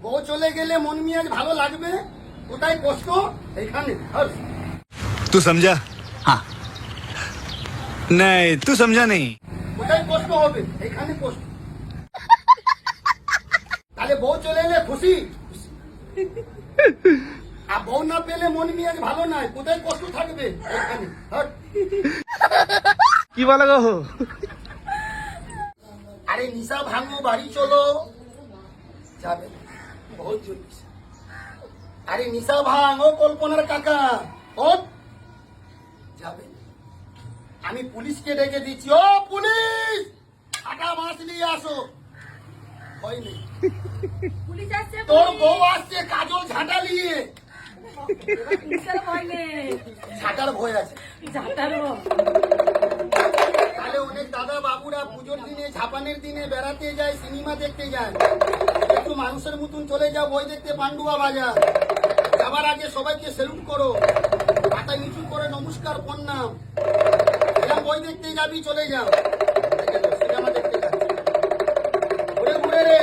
বউ চলে গেলে মন মেজাজ ভালো লাগবে, কোথায় কষ্ট এখানে। तू समझा? हाँ नहीं तू समझा नहीं। কোথায় কষ্ট হবে এখানে কষ্ট। তাহলে বউ চলে এলে খুশি, আর বউ না পেলে মন মেজাজ ভালো নাই, কোথায় কষ্ট থাকবে এখানে। কি বলা গো? আরে নিশা ভাঙো বাড়ি চলো, যাবে বহুত জরুরি। আরে নিশা ভাঙো কল্পনার কাকা, ও যাবে। আমি পুলিশকে ডেকে দিচ্ছি, ও পুলিশ আটা মাছ নিয়ে আসো। ভয় নেই, পুলিশ আসছে, তোর বউ আসছে কাজল ঝাঁটা নিয়ে। পুলিশের ভয় নেই, ঝাঁটার ভয় আছে। ঝাঁটার ভয়। তাহলে অনেক দাদা বাবুরা পুজোর দিনে ঝাপানের দিনে বেড়াতে যায়, সিনেমা দেখতে যায়। একটু মানুষের মতন চলে যাও বই দেখতে পান্ডুয়া বাজার। যাবার আগে সবাইকে সেলুট করো, মাথা নিচু করে নমস্কার প্রণাম। এরকম বই দেখতে যাবি, চলে যাও সিনেমা দেখতে যাবি ঘুরে ঘুরে রে।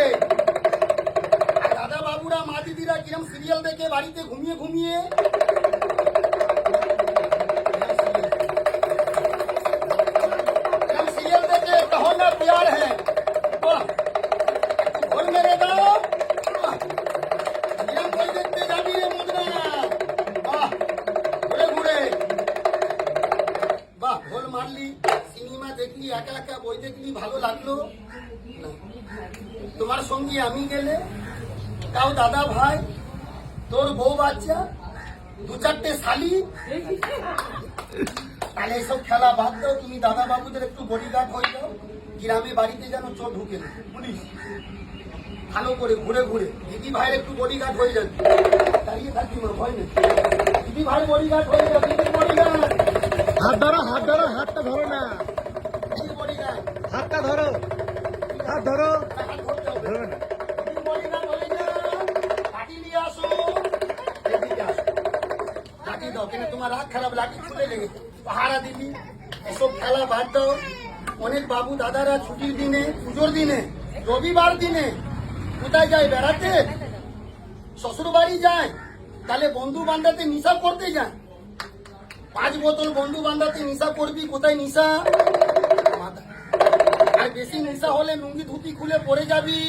আর দাদা বাবুরা মা দিদিরা কিরম সিরিয়াল দেখে বাড়িতে ঘুমিয়ে ঘুমিয়ে। प्यार है और मेरे गाँव कोई देखते जाबी रे मुद्रा घुरे घुरे বাহ ঢোল মারলি, সিনেমা দেখলি, একা একা বই দেখলি, ভালো লাগলো না। তোমার সঙ্গে আমি গেলে তাও দাদা ভাই, তোর বউ বাচ্চা, দু চারটে শালি। তাহলে এসব খেলা বাদ দাও, তুমি দাদা বাবুদের একটু বডিগার্ড হয়ে যাও। গ্রামে বাড়িতে যেন চোর ঢুকে না, পুলিশ ভালো করে ঘুরে ঘুরে। দিদি ভাইয়ের একটু বডিগার্ড হয়ে যাবে, দাঁড়িয়ে থাকি না, ভয় নেই। দিদি ভাই বডিগার্ড হয়ে যাবে, দিদি বডিগার্ড। হাত ধরো হাত ধরো, হাতটা ধরো না, দিদি বডিগার্ড, হাতটা ধরো, হাত ধরো। হাত ধরতে হবে। ধরো না। দিদি বডিগার্ড হয়ে যাও, লাঠি নিয়ে আসো, এদিকে আসো, লাঠি দাও। কেন তোমার রাগ খারাপ, লাঠি ছুটে লেগেছে, পাহারা দিবি। এসব খেলা বাদ দাও। অনেক বাবু দাদারা ছুটির দিনে, পুজোর দিনে, রবিবার দিনে কোথায় যায় বেড়াতে, শ্বশুর বাড়ি যায়। তাহলে বন্ধু বান্ধাতে নিশা করতে যায়, 5 বোতল বন্ধু বান্ধাতে নিশা করবি। কোথায় নিশা? মাথা। আর বেশি নিশা হলে লুঙ্গি ধুতি খুলে পড়ে যাবি।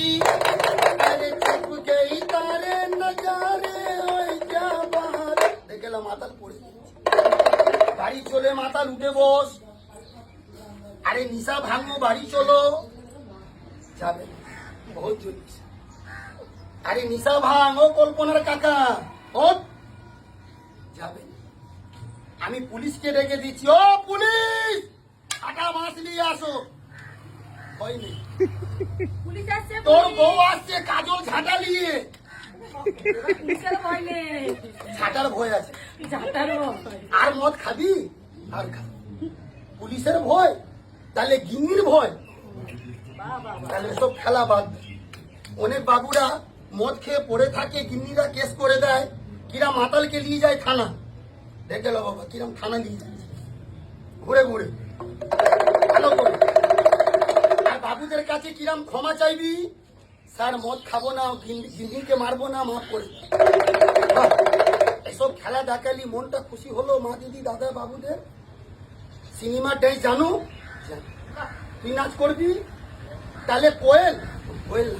আরে চুপ গেই তারে নজারে ওই যা বাহার, দেখলাম মাতাল পড়ে বাড়ি চলে মাতাল উঠে বস। আরে নিশা ভাঙো বাড়ি চলো, যাবে বহুত জরুরি। আরে নিশা ভাঙো কল্পনার কাকা, ও যাবে। আমি পুলিশকে ডেকে দিচ্ছি, ও পুলিশ আটা মাছ নিয়ে আসো। ভয় নেই, পুলিশ আসছে, তোর বউ আসছে কাজল ঝাঁটা নিয়ে। পুলিশের ভয় নেই, ঝাঁটার ভয় আছে। ঝাঁটার ভয়। আর মদ খাবি আর খা, পুলিশের ভয়, তাহলে গিন্নির ভয়। তাহলে সব খেলা বাদ। অনেক বাবুরা মদ খেয়ে পড়ে থাকে, গিন্নিরা কেস করে দেয়, কিরা মাতালকে নিয়ে যায় থানা। দেখে লো বাবা কিরম থানা নিয়ে যায় ঘুরে ঘুরে, ভালো করে। আর বাবুদের কাছে কিরম ক্ষমা চাইবি, স্যার মদ খাবো না, গিন্নিকে মারবো না, মাফ করে। বাহ, এসব খেলা দেখালি মনটা খুশি হলো। মা দিদি দাদা বাবুদের সিনেমা ড্যান্স জানো, তুই নাচ করবি, তাহলে কোয়েল কোয়েল